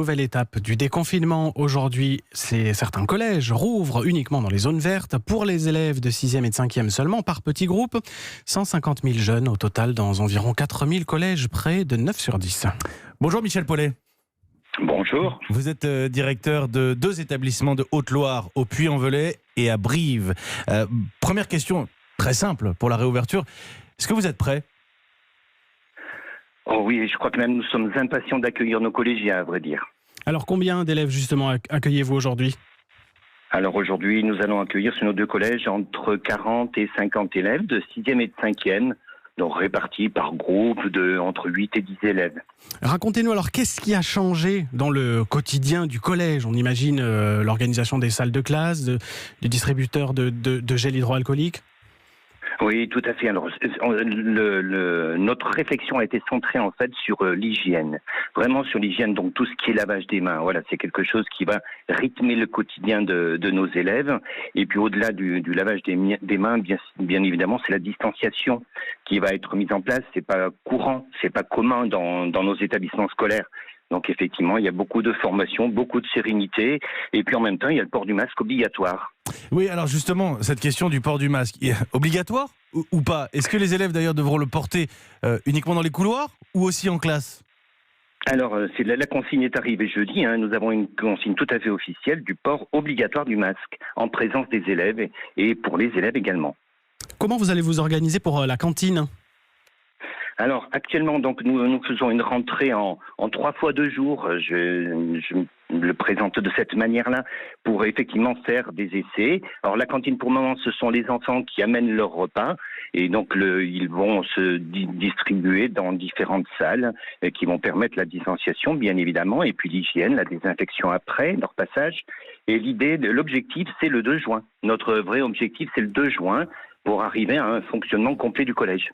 nouvelle étape du déconfinement. Aujourd'hui, certains collèges rouvrent uniquement dans les zones vertes pour les élèves de 6e et de 5e seulement par petits groupes. 150 000 jeunes au total dans environ 4 000 collèges, près de 9 sur 10. Bonjour Michel Paulet. Bonjour. Vous êtes directeur de 2 établissements de Haute-Loire, au Puy-en-Velay et à Brive. Première question très simple pour la réouverture. Est-ce que vous êtes prêts ? Oh oui, je crois que même nous sommes impatients d'accueillir nos collégiens, à vrai dire. Alors combien d'élèves justement accueillez-vous aujourd'hui ? Alors aujourd'hui, nous allons accueillir sur nos 2 collèges entre 40 et 50 élèves de 6e et de 5e, donc répartis par groupe de entre 8 et 10 élèves. Racontez-nous alors, qu'est-ce qui a changé dans le quotidien du collège ? On imagine l'organisation des salles de classe, du distributeur de gel hydroalcoolique. Oui, tout à fait. Alors, notre réflexion a été centrée en fait sur l'hygiène, vraiment sur l'hygiène, donc tout ce qui est lavage des mains. Voilà, c'est quelque chose qui va rythmer le quotidien de nos élèves. Et puis au-delà du lavage des mains, bien évidemment, c'est la distanciation qui va être mise en place. C'est pas courant, c'est pas commun dans nos établissements scolaires. Donc effectivement, il y a beaucoup de formation, beaucoup de sérénité, et puis en même temps, il y a le port du masque obligatoire. Oui, alors justement, cette question du port du masque, obligatoire ou pas ? Est-ce que les élèves d'ailleurs devront le porter uniquement dans les couloirs ou aussi en classe ? Alors, la consigne est arrivée jeudi. Nous avons une consigne tout à fait officielle du port obligatoire du masque en présence des élèves et pour les élèves également. Comment vous allez vous organiser pour la cantine ? Alors actuellement, donc nous faisons une rentrée en 3 fois 2 jours. Je le présente de cette manière-là pour effectivement faire des essais. Alors la cantine pour le moment, ce sont les enfants qui amènent leur repas et donc ils vont se distribuer dans différentes salles qui vont permettre la distanciation bien évidemment et puis l'hygiène, la désinfection après leur passage. Et l'objectif, c'est le 2 juin. Notre vrai objectif, c'est le 2 juin pour arriver à un fonctionnement complet du collège.